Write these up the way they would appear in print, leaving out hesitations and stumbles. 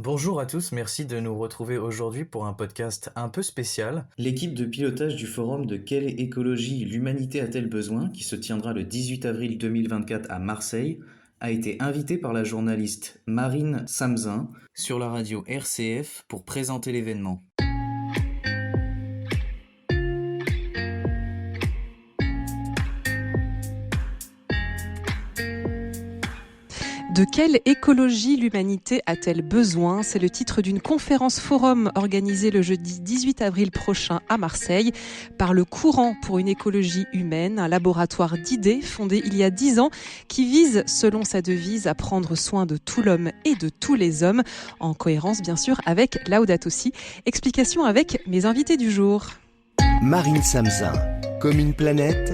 Bonjour à tous, merci de nous retrouver aujourd'hui pour un podcast un peu spécial. L'équipe de pilotage du forum de Quelle écologie l'humanité a-t-elle besoin, qui se tiendra le 18 avril 2024 à Marseille, a été invitée par la journaliste Marine Samzin sur la radio RCF pour présenter l'événement. De quelle écologie l'humanité a-t-elle besoin ? C'est le titre d'une conférence forum organisée le jeudi 18 avril prochain à Marseille par le Courant pour une écologie humaine, un laboratoire d'idées fondé il y a 10 ans qui vise, selon sa devise, à prendre soin de tout l'homme et de tous les hommes, en cohérence bien sûr avec Laudato Si. Explication avec mes invités du jour. Marine Samzin, comme une planète,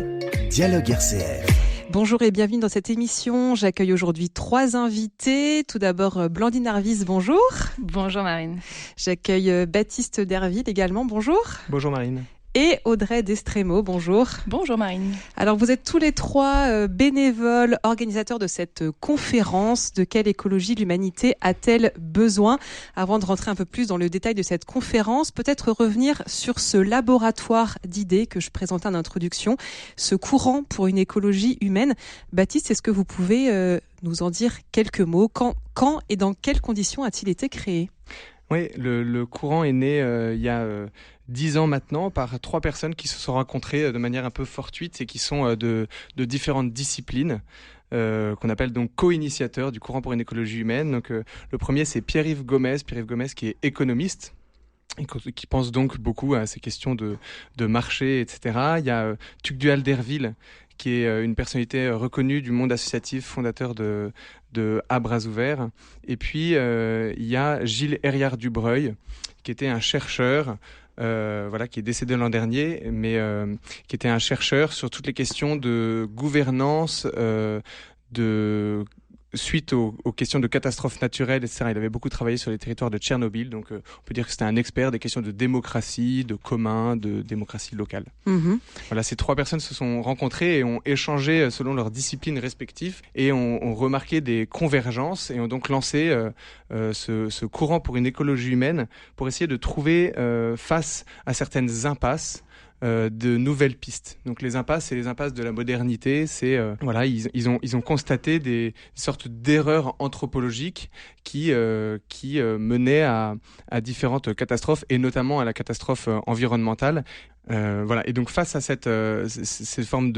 Dialogue RCF. Bonjour et bienvenue dans cette émission. J'accueille aujourd'hui 3 invités. Tout d'abord, Blandine Arvis, bonjour. Bonjour Marine. J'accueille Baptiste Derville également, bonjour. Bonjour Marine. Et Audrey Destremo, bonjour. Bonjour Marine. Alors vous êtes tous les 3 bénévoles, organisateurs de cette conférence. De quelle écologie l'humanité a-t-elle besoin ? Avant de rentrer un peu plus dans le détail de cette conférence, peut-être revenir sur ce laboratoire d'idées que je présentais en introduction, ce courant pour une écologie humaine. Baptiste, est-ce que vous pouvez nous en dire quelques mots ? Quand et dans quelles conditions a-t-il été créé ? Oui, le courant est né il y a 10 ans maintenant par 3 personnes qui se sont rencontrées de manière un peu fortuite et qui sont de différentes disciplines. Qu'on appelle donc co-initiateurs du courant pour une écologie humaine. Donc, le premier, c'est Pierre-Yves Gomez qui est économiste et qui pense donc beaucoup à ces questions de marché, etc. Il y a Tugdual Derville, qui est une personnalité reconnue du monde associatif, fondateur de À Bras Ouverts. Et puis, il y a Gilles Herriard-Dubreuil, qui était un chercheur, qui est décédé l'an dernier, mais qui était un chercheur sur toutes les questions de gouvernance, suite aux questions de catastrophes naturelles, etc. Il avait beaucoup travaillé sur les territoires de Tchernobyl, donc on peut dire que c'était un expert des questions de démocratie, de commun, de démocratie locale. Voilà, ces 3 personnes se sont rencontrées et ont échangé selon leurs disciplines respectives et ont remarqué des convergences et ont donc lancé ce courant pour une écologie humaine pour essayer de trouver face à certaines impasses de nouvelles pistes. Donc les impasses, c'est les impasses de la modernité. C'est ils ont constaté des sortes d'erreurs anthropologiques qui menaient à différentes catastrophes et notamment à la catastrophe environnementale. Et donc face à cette forme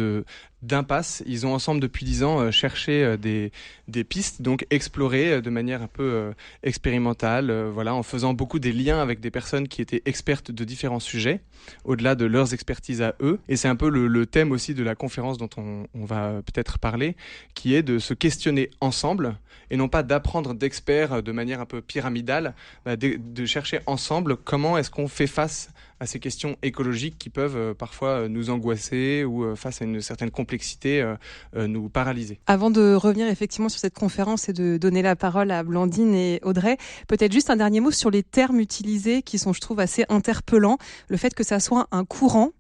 d'impasse, ils ont ensemble depuis 10 ans cherché des pistes, donc exploré de manière un peu expérimentale, en faisant beaucoup des liens avec des personnes qui étaient expertes de différents sujets, au-delà de leurs expertises à eux. Et c'est un peu le thème aussi de la conférence dont on va peut-être parler, qui est de se questionner ensemble et non pas d'apprendre d'experts de manière un peu pyramidale, de chercher ensemble comment est-ce qu'on fait face à ces questions écologiques qui peuvent parfois nous angoisser ou face à une certaine complexité nous paralyser. Avant de revenir effectivement sur cette conférence et de donner la parole à Blandine et Audrey, peut-être juste un dernier mot sur les termes utilisés qui sont, je trouve, assez interpellants. Le fait que ça soit un courant,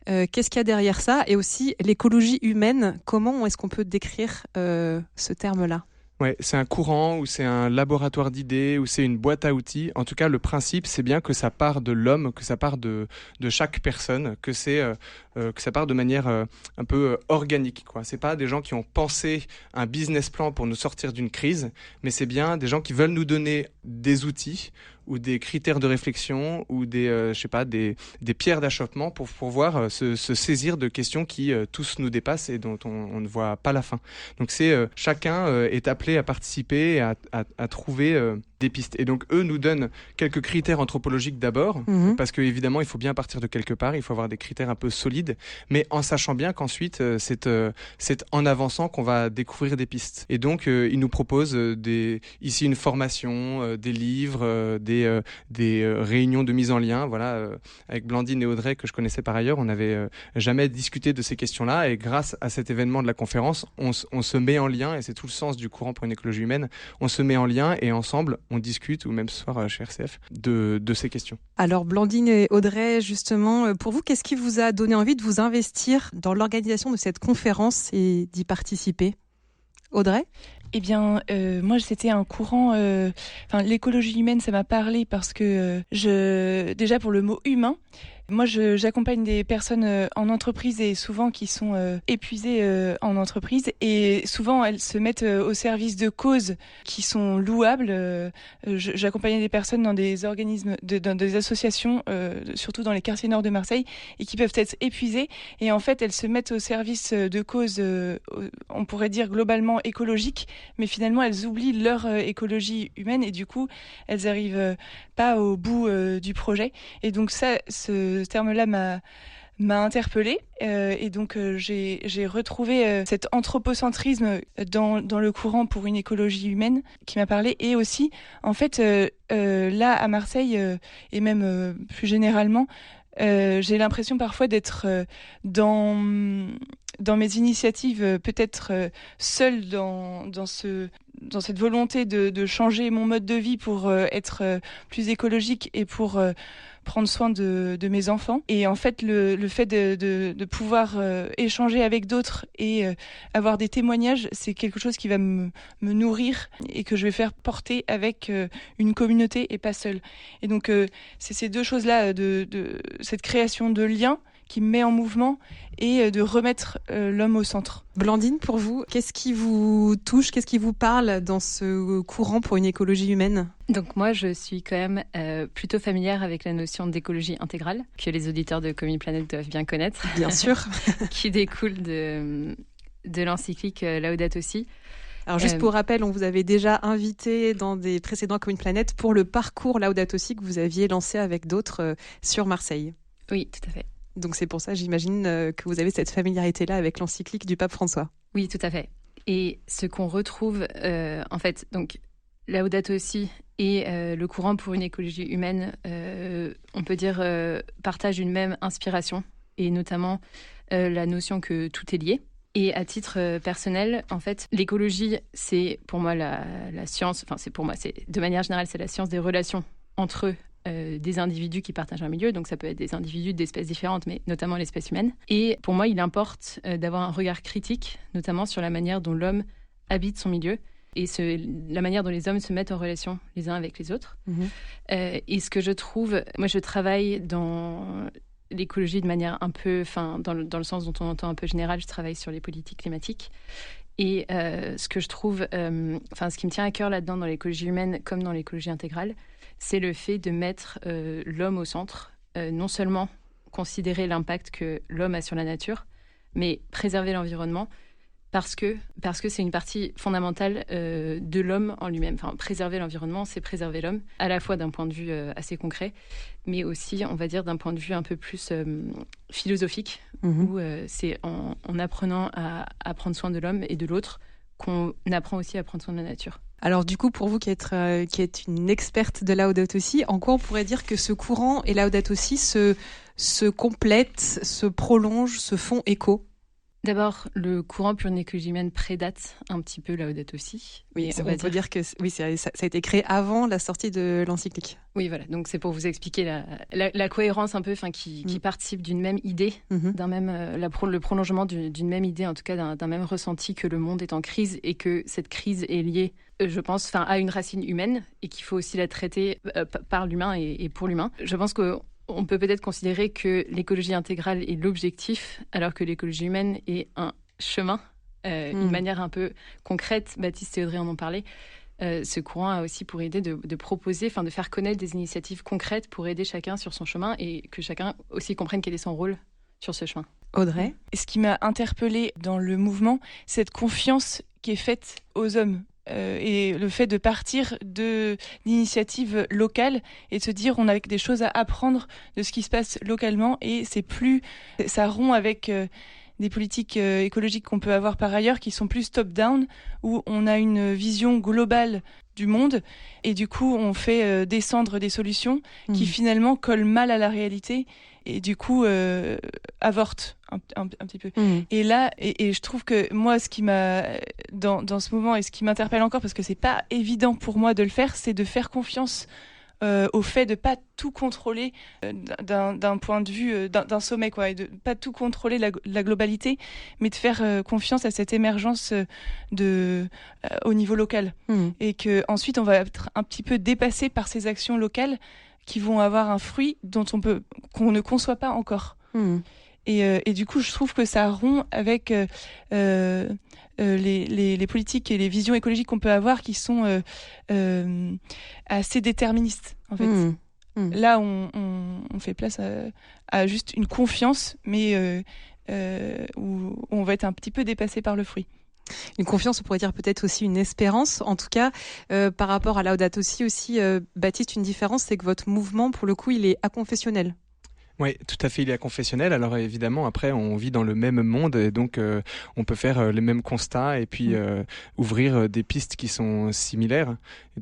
qu'est-ce qu'il y a derrière ça ? Et aussi l'écologie humaine, comment est-ce qu'on peut décrire ce terme-là ? Ouais, c'est un courant ou c'est un laboratoire d'idées ou c'est une boîte à outils. En tout cas, le principe, c'est bien que ça part de l'homme, que ça part de chaque personne, que ça part de manière un peu organique, quoi. C'est pas des gens qui ont pensé un business plan pour nous sortir d'une crise, mais c'est bien des gens qui veulent nous donner des outils ou des critères de réflexion ou des pierres d'achoppement pour pouvoir se saisir de questions qui tous nous dépassent et dont on ne voit pas la fin. Donc chacun est appelé à participer et à trouver des pistes. Et donc eux nous donnent quelques critères anthropologiques d'abord, parce qu'évidemment il faut bien partir de quelque part, il faut avoir des critères un peu solides, mais en sachant bien qu'ensuite c'est en avançant qu'on va découvrir des pistes. Et donc ils nous proposent ici une formation, des livres, des réunions de mise en lien. Avec Blandine et Audrey que je connaissais par ailleurs, on n'avait jamais discuté de ces questions-là, et grâce à cet événement de la conférence, on se met en lien, et c'est tout le sens du courant pour une écologie humaine. On se met en lien et ensemble on discute, ou même ce soir chez RCF, de ces questions. Alors Blandine et Audrey, justement, pour vous, qu'est-ce qui vous a donné envie de vous investir dans l'organisation de cette conférence et d'y participer ? Audrey ? Eh bien, moi, c'était un courant... l'écologie humaine, ça m'a parlé parce que déjà pour le mot humain, moi, j'accompagne des personnes en entreprise et souvent qui sont épuisées en entreprise et souvent elles se mettent au service de causes qui sont louables. J'accompagnais des personnes dans des organismes, dans des associations, surtout dans les quartiers nord de Marseille, et qui peuvent être épuisées. Et en fait, elles se mettent au service de causes, on pourrait dire globalement écologiques, mais finalement elles oublient leur écologie humaine et du coup, elles arrivent pas au bout du projet. Et donc ce terme-là m'a interpellée et donc j'ai retrouvé cet anthropocentrisme dans le courant pour une écologie humaine qui m'a parlé. Et aussi, en fait, là à Marseille et même plus généralement, j'ai l'impression parfois d'être dans mes initiatives peut-être seule dans cette volonté de changer mon mode de vie pour être plus écologique et pour prendre soin de mes enfants. Et en fait, le fait de pouvoir échanger avec d'autres et avoir des témoignages, c'est quelque chose qui va me nourrir et que je vais faire porter avec une communauté et pas seule. Et donc, c'est ces deux choses-là, de cette création de liens qui me met en mouvement et de remettre l'homme au centre. Blandine, pour vous, qu'est-ce qui vous touche, qu'est-ce qui vous parle dans ce courant pour une écologie humaine ? Donc moi, je suis quand même plutôt familière avec la notion d'écologie intégrale, que les auditeurs de Comme une planète doivent bien connaître. Bien sûr. Qui découle de l'encyclique Laudato Si. Alors juste pour rappel, on vous avait déjà invité dans des précédents Comme une planète pour le parcours Laudato Si que vous aviez lancé avec d'autres sur Marseille. Oui, tout à fait. Donc c'est pour ça, j'imagine, que vous avez cette familiarité-là avec l'encyclique du pape François. Oui, tout à fait. Et ce qu'on retrouve, en fait, donc Laudato Si et le courant pour une écologie humaine, on peut dire, partagent une même inspiration, et notamment la notion que tout est lié. Et à titre personnel, en fait, l'écologie, c'est pour moi la science, de manière générale, c'est la science des relations entre eux. Des individus qui partagent un milieu, donc ça peut être des individus d'espèces différentes, mais notamment l'espèce humaine. Et pour moi, il importe d'avoir un regard critique, notamment sur la manière dont l'homme habite son milieu et la manière dont les hommes se mettent en relation les uns avec les autres. Mmh. Et ce que je trouve, moi je travaille dans l'écologie de manière un peu, dans le sens dont on entend un peu général, je travaille sur les politiques climatiques. Et ce que je trouve, ce qui me tient à cœur là-dedans dans l'écologie humaine comme dans l'écologie intégrale, c'est le fait de mettre l'homme au centre, non seulement considérer l'impact que l'homme a sur la nature, mais préserver l'environnement, parce que c'est une partie fondamentale de l'homme en lui-même. Enfin, préserver l'environnement, c'est préserver l'homme, à la fois d'un point de vue assez concret, mais aussi, on va dire, d'un point de vue un peu plus philosophique, où c'est en apprenant à prendre soin de l'homme et de l'autre qu'on apprend aussi à prendre soin de la nature. Alors du coup, pour vous qui êtes une experte de Laudato Si, en quoi on pourrait dire que ce courant et Laudato Si se complètent, se prolongent, se font écho ? D'abord, le courant pour une écologie humaine prédate un petit peu Laudato Si. Oui, on peut dire que ça a été créé avant la sortie de l'encyclique. Oui, voilà. Donc c'est pour vous expliquer la cohérence un peu, qui participe d'une même idée, d'un même le prolongement d'une même idée, en tout cas d'un même ressenti que le monde est en crise et que cette crise est liée, je pense, à une racine humaine et qu'il faut aussi la traiter par l'humain et pour l'humain. Je pense que on peut peut-être considérer que l'écologie intégrale est l'objectif, alors que l'écologie humaine est un chemin, une manière un peu concrète. Baptiste et Audrey en ont parlé. Ce courant a aussi pour idée de proposer, de faire connaître des initiatives concrètes pour aider chacun sur son chemin et que chacun aussi comprenne quel est son rôle sur ce chemin. Audrey ? Ce qui m'a interpellée dans le mouvement, c'est cette confiance qui est faite aux hommes. Et le fait de partir d'initiatives locales et de se dire on a des choses à apprendre de ce qui se passe localement et ça rompt avec des politiques écologiques qu'on peut avoir par ailleurs qui sont plus top-down où on a une vision globale du monde et du coup on fait descendre des solutions qui finalement collent mal à la réalité et du coup avortent un petit peu. Et là, et je trouve que moi, ce qui m'a dans ce moment et ce qui m'interpelle encore, parce que c'est pas évident pour moi de le faire, c'est de faire confiance au fait de pas tout contrôler d'un point de vue d'un sommet, quoi, et de pas tout contrôler la globalité, mais de faire confiance à cette émergence au niveau local. Et que ensuite on va être un petit peu dépassé par ces actions locales qui vont avoir un fruit qu'on ne conçoit pas encore. Et du coup, je trouve que ça rompt avec les politiques et les visions écologiques qu'on peut avoir qui sont assez déterministes, en fait. Là, on fait place à juste une confiance, mais où on va être un petit peu dépassé par le fruit. Une confiance, on pourrait dire peut-être aussi une espérance. En tout cas, par rapport à Laudato aussi, Baptiste, une différence, c'est que votre mouvement, pour le coup, il est aconfessionnel. Oui, tout à fait, il est aconfessionnel. Alors évidemment, après, on vit dans le même monde et donc on peut faire les mêmes constats et puis ouvrir des pistes qui sont similaires.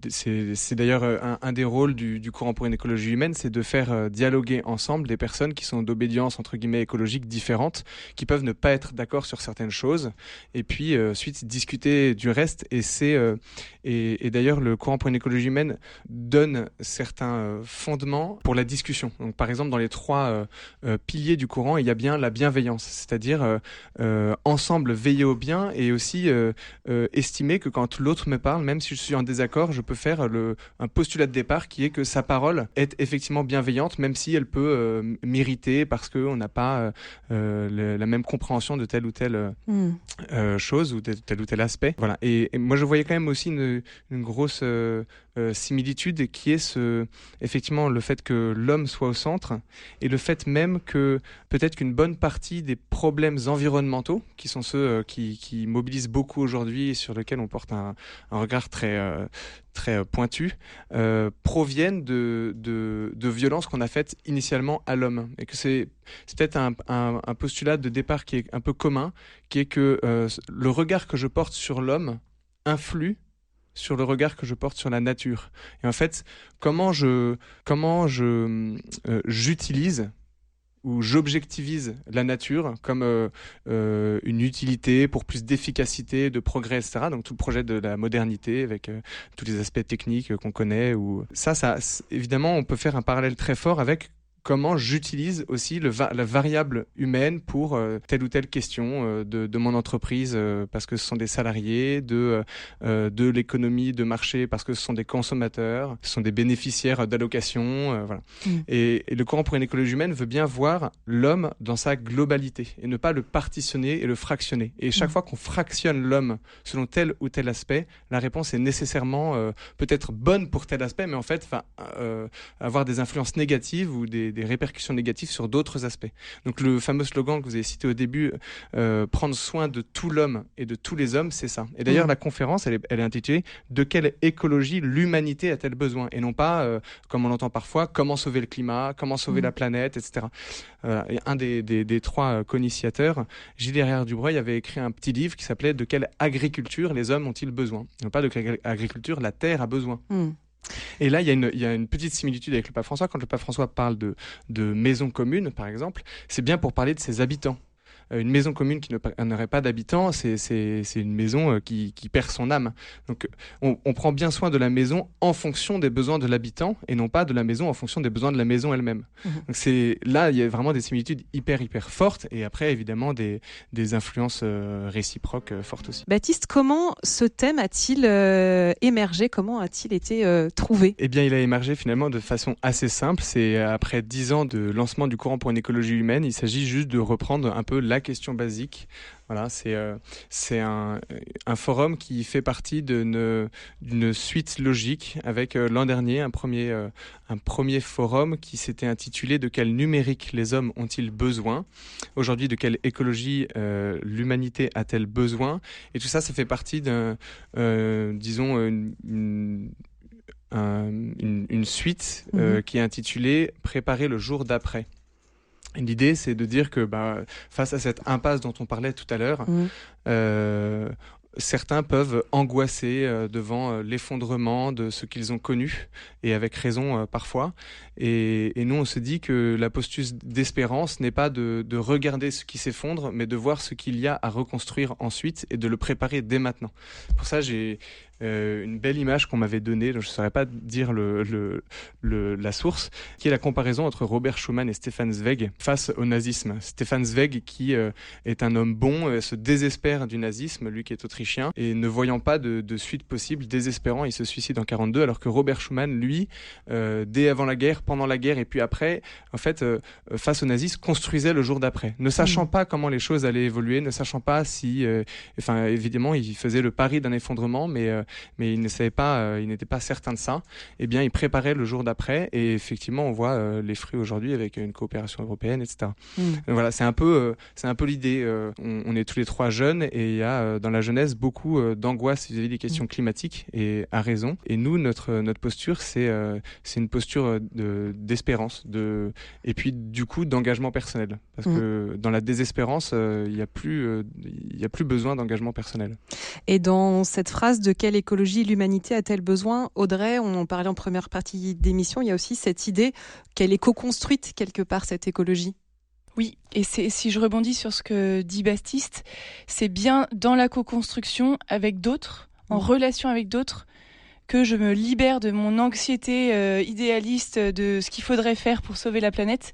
C'est d'ailleurs un des rôles du courant pour une écologie humaine, c'est de faire dialoguer ensemble des personnes qui sont d'obédience entre guillemets écologique différentes, qui peuvent ne pas être d'accord sur certaines choses et puis ensuite discuter du reste. Et d'ailleurs, le courant pour une écologie humaine donne certains fondements pour la discussion. Donc par exemple, dans les 3 piliers du courant, il y a bien la bienveillance, c'est-à-dire ensemble veiller au bien et aussi estimer que quand l'autre me parle, même si je suis en désaccord, je peux faire un postulat de départ qui est que sa parole est effectivement bienveillante, même si elle peut m'irriter parce qu'on n'a pas la même compréhension de telle ou telle chose ou de tel ou tel aspect. Voilà. Et moi, je voyais quand même aussi une grosse similitude qui est effectivement le fait que l'homme soit au centre et le fait même que peut-être qu'une bonne partie des problèmes environnementaux, qui sont ceux qui mobilisent beaucoup aujourd'hui et sur lesquels on porte un regard très pointu, proviennent de violences qu'on a faites initialement à l'homme. Et que c'est peut-être un postulat de départ qui est un peu commun, qui est que le regard que je porte sur l'homme influe sur le regard que je porte sur la nature. Et en fait, comment j'utilise ou j'objectivise la nature comme une utilité pour plus d'efficacité, de progrès, etc. Donc tout le projet de la modernité avec tous les aspects techniques qu'on connaît. Ça, évidemment, on peut faire un parallèle très fort avec comment j'utilise aussi la variable humaine pour telle ou telle question de mon entreprise parce que ce sont des salariés, de l'économie de marché parce que ce sont des consommateurs, ce sont des bénéficiaires d'allocations. Voilà. Et le courant pour une écologie humaine veut bien voir l'homme dans sa globalité et ne pas le partitionner et le fractionner. Et chaque fois qu'on fractionne l'homme selon tel ou tel aspect, la réponse est nécessairement peut-être bonne pour tel aspect, mais en fait avoir des influences négatives ou des répercussions négatives sur d'autres aspects. Donc le fameux slogan que vous avez cité au début, prendre soin de tout l'homme et de tous les hommes, c'est ça. Et d'ailleurs, la conférence, elle est intitulée « De quelle écologie l'humanité a-t-elle besoin ?» et non pas, comme on l'entend parfois, « Comment sauver le climat ? Comment sauver la planète ?» etc. Et un des 3 co-initiateurs, Gilles Dubreuil, avait écrit un petit livre qui s'appelait « De quelle agriculture les hommes ont-ils besoin ?» Et non pas de quelle agriculture la Terre a besoin. Et là, il y a une petite similitude avec le pape François. Quand le pape François parle de maisons communes, par exemple, c'est bien pour parler de ses habitants. Une maison commune qui n'aurait pas d'habitants, c'est une maison qui perd son âme. Donc on prend bien soin de la maison en fonction des besoins de l'habitant et non pas de la maison en fonction des besoins de la maison elle-même. Donc là, il y a vraiment des similitudes hyper fortes et après évidemment des influences réciproques fortes aussi. Baptiste, comment ce thème a-t-il émergé ? Comment a-t-il été trouvé ? Eh bien, il a émergé finalement de façon assez simple. C'est après 10 ans de lancement du courant pour une écologie humaine, il s'agit juste de reprendre un peu la question basique. Voilà, c'est un forum qui fait partie d'une suite logique avec l'an dernier un premier forum qui s'était intitulé « De quel numérique les hommes ont-ils besoin ?» Aujourd'hui, de quelle écologie l'humanité a-t-elle besoin ? Et tout ça, ça fait partie une suite qui est intitulée « Préparer le jour d'après ». L'idée, c'est de dire que face à cette impasse dont on parlait tout à l'heure, certains peuvent angoisser devant l'effondrement de ce qu'ils ont connu, et avec raison parfois. Et nous, on se dit que la posture d'espérance n'est pas de regarder ce qui s'effondre, mais de voir ce qu'il y a à reconstruire ensuite et de le préparer dès maintenant. Pour ça, j'ai une belle image qu'on m'avait donnée, je ne saurais pas dire la source, qui est la comparaison entre Robert Schuman et Stefan Zweig face au nazisme. Stefan Zweig, qui est un homme bon, se désespère du nazisme, lui qui est autrichien, et ne voyant pas de suite possible, désespérant, il se suicide en 1942, alors que Robert Schuman, lui, dès avant la guerre, pendant la guerre et puis après, en fait, face aux nazis, construisait le jour d'après, ne sachant pas comment les choses allaient évoluer, ne sachant pas si, évidemment, il faisait le pari d'un effondrement, mais il ne savait pas, il n'était pas certain de ça. Eh bien, il préparait le jour d'après, et effectivement, on voit les fruits aujourd'hui avec une coopération européenne, etc. Voilà, c'est un peu l'idée. On est tous les trois jeunes, et il y a dans la jeunesse beaucoup d'angoisse vis-à-vis des questions climatiques, et à raison. Et nous, notre posture, c'est une posture d'espérance, et puis du coup d'engagement personnel, parce que dans la désespérance, il y a plus besoin d'engagement personnel. Et dans cette phrase de quelle écologie l'humanité a-t-elle besoin, Audrey, on en parlait en première partie d'émission, il y a aussi cette idée qu'elle est co-construite quelque part, cette écologie. Oui, et si je rebondis sur ce que dit Baptiste, c'est bien dans la co-construction avec d'autres, en relation avec d'autres, que je me libère de mon anxiété idéaliste de ce qu'il faudrait faire pour sauver la planète,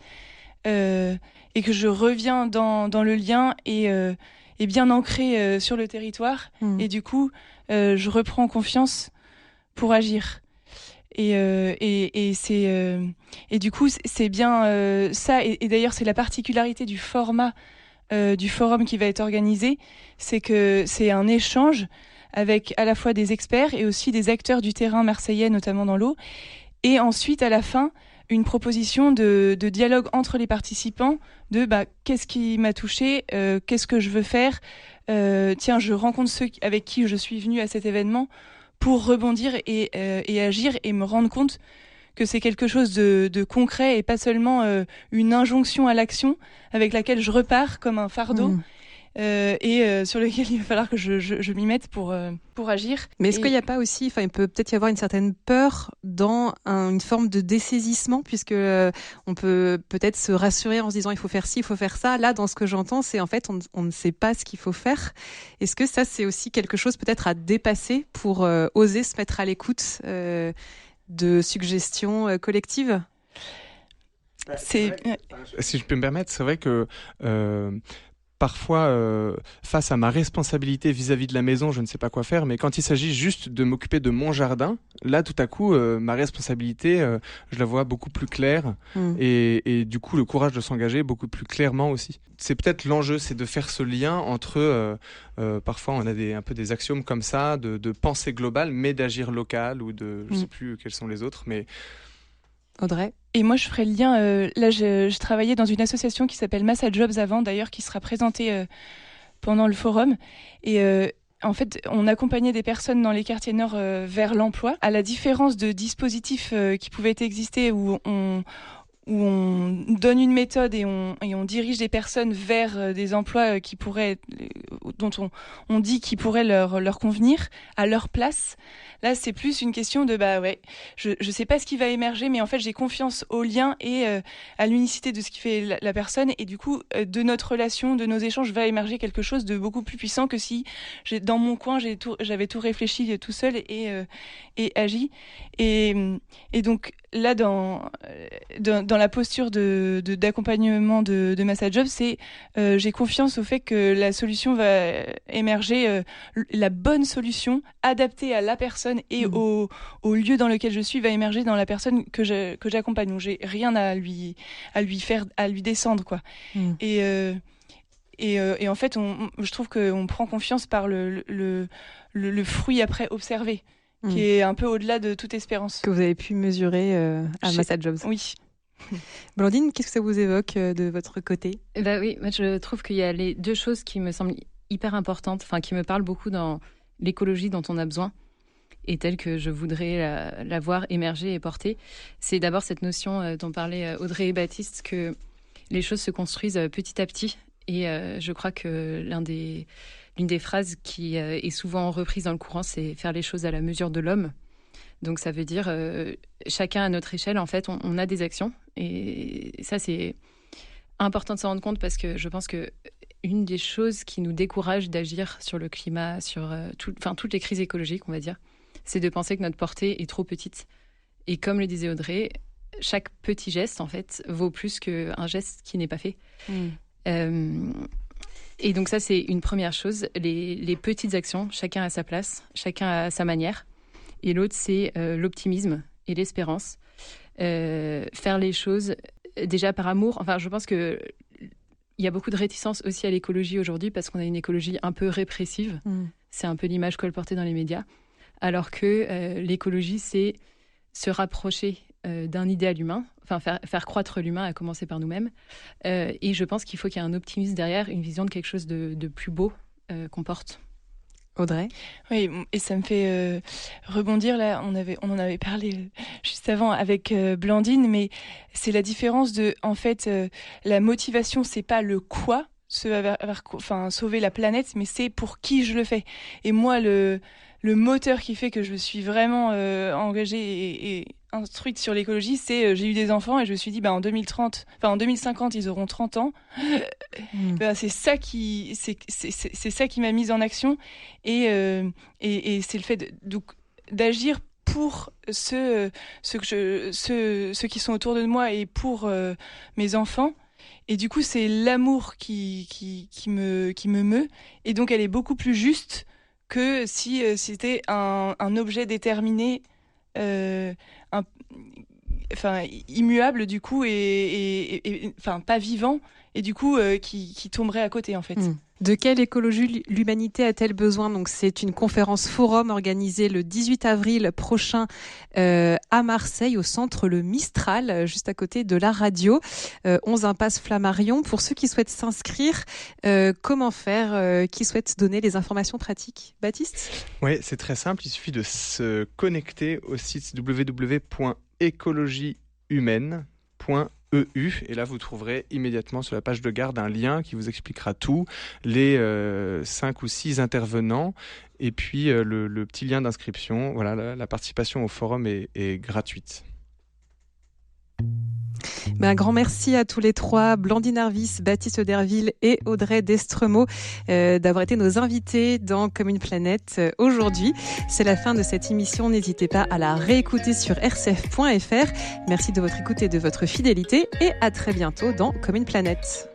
et que je reviens dans le lien et bien ancré sur le territoire. Et du coup, je reprends confiance pour agir. Et du coup, c'est bien ça. Et d'ailleurs, c'est la particularité du format du forum qui va être organisé, c'est que c'est un échange avec à la fois des experts et aussi des acteurs du terrain marseillais, notamment dans l'eau. Et ensuite, à la fin, une proposition de dialogue entre les participants de qu'est-ce qui m'a touché, qu'est-ce que je veux faire, tiens, je rencontre ceux avec qui je suis venue à cet événement pour rebondir et agir et me rendre compte que c'est quelque chose de concret et pas seulement une injonction à l'action avec laquelle je repars comme un fardeau. Et sur lequel il va falloir que je m'y mette pour agir. Mais est-ce qu'il n'y a pas aussi, il peut peut-être y avoir une certaine peur dans une forme de dessaisissement, puisque on peut peut-être se rassurer en se disant il faut faire ci, il faut faire ça. Là, dans ce que j'entends, c'est en fait on ne sait pas ce qu'il faut faire. Est-ce que ça, c'est aussi quelque chose peut-être à dépasser pour oser se mettre à l'écoute de suggestions collectives ? Si je peux me permettre, c'est vrai que parfois, face à ma responsabilité vis-à-vis de la maison, je ne sais pas quoi faire, mais quand il s'agit juste de m'occuper de mon jardin, là, tout à coup, ma responsabilité, je la vois beaucoup plus claire, et du coup, le courage de s'engager beaucoup plus clairement aussi. C'est peut-être l'enjeu, c'est de faire ce lien entre, parfois, on a un peu des axiomes comme ça, de pensée globale, mais d'agir local, ou je ne sais plus quels sont les autres, mais... Audrey ? Et moi, je ferais le lien. Là, je travaillais dans une association qui s'appelle Massa Jobs avant, d'ailleurs, qui sera présentée pendant le forum. Et en fait, on accompagnait des personnes dans les quartiers nord vers l'emploi. À la différence de dispositifs qui pouvaient exister où on donne une méthode et on dirige des personnes vers des emplois qui pourraient, dont on dit qu'ils pourraient leur convenir à leur place. Là, c'est plus une question de je sais pas ce qui va émerger, mais en fait, j'ai confiance au lien et à l'unicité de ce qui fait la personne. Et du coup, de notre relation, de nos échanges, va émerger quelque chose de beaucoup plus puissant que si dans mon coin, j'avais tout réfléchi tout seul et agi. Et donc là, dans la posture d'accompagnement de Massa Jobs, c'est j'ai confiance au fait que la solution va émerger, la bonne solution adaptée à la personne et au lieu dans lequel je suis va émerger dans la personne que j'accompagne. Donc j'ai rien à lui descendre, quoi. Et en fait, je trouve qu'on prend confiance par le fruit après observé, qui est un peu au-delà de toute espérance. Que vous avez pu mesurer à Massa Jobs. Oui. Blandine, qu'est-ce que ça vous évoque de votre côté ? Oui, moi je trouve qu'il y a les deux choses qui me semblent hyper importantes, qui me parlent beaucoup dans l'écologie dont on a besoin et telle que je voudrais la voir émerger et porter. C'est d'abord cette notion dont parlaient Audrey et Baptiste, que les choses se construisent petit à petit. Et je crois que l'une des phrases qui est souvent reprise dans le courant, c'est faire les choses à la mesure de l'homme. Donc ça veut dire chacun à notre échelle, en fait, on a des actions. Et ça, c'est important de s'en rendre compte, parce que je pense que une des choses qui nous décourage d'agir sur le climat, sur toutes les crises écologiques, on va dire, c'est de penser que notre portée est trop petite. Et comme le disait Audrey, chaque petit geste, en fait, vaut plus qu'un geste qui n'est pas fait. Et donc ça, c'est une première chose. Les petites actions, chacun à sa place, chacun à sa manière. Et l'autre, c'est l'optimisme et l'espérance. Faire les choses déjà par amour. Enfin, je pense qu'il y a beaucoup de réticence aussi à l'écologie aujourd'hui parce qu'on a une écologie un peu répressive. C'est un peu l'image colportée dans les médias. Alors que l'écologie, c'est se rapprocher d'un idéal humain, enfin faire croître l'humain, à commencer par nous-mêmes. Et je pense qu'il faut qu'il y ait un optimisme derrière, une vision de quelque chose de plus beau qu'on porte. Audrey ? Oui, et ça me fait rebondir, là, on en avait parlé juste avant avec Blandine, mais c'est la différence de, en fait, la motivation, c'est pas le quoi, sauver la planète, mais c'est pour qui je le fais. Et moi, le moteur qui fait que je me suis vraiment engagée et instruite sur l'écologie, c'est j'ai eu des enfants et je me suis dit en 2050 ils auront 30 ans. C'est ça qui m'a mise en action et c'est le fait d'agir pour ceux qui sont autour de moi et pour mes enfants. Et du coup, c'est l'amour qui me meut. Et donc, elle est beaucoup plus juste que si c'était un objet déterminé, immuable du coup, et pas vivant, et du coup qui tomberait à côté en fait. De quelle écologie l'humanité a-t-elle besoin ? Donc c'est une conférence forum organisée le 18 avril prochain à Marseille, au centre Le Mistral, juste à côté de la radio, 11 impasse Flammarion. Pour ceux qui souhaitent s'inscrire, comment faire, qui souhaitent donner les informations pratiques ? Baptiste ? Oui, c'est très simple, il suffit de se connecter au site www.écologiehumaine.eu et là vous trouverez immédiatement sur la page de garde un lien qui vous expliquera tout, les 5 ou 6 intervenants et puis le petit lien d'inscription. Voilà, la participation au forum est gratuite. Un grand merci à tous les trois, Blandine Arvis, Baptiste Derville et Audrey Destremaux, d'avoir été nos invités dans Comme une planète aujourd'hui. C'est la fin de cette émission. N'hésitez pas à la réécouter sur rcf.fr. Merci de votre écoute et de votre fidélité et à très bientôt dans Comme une planète.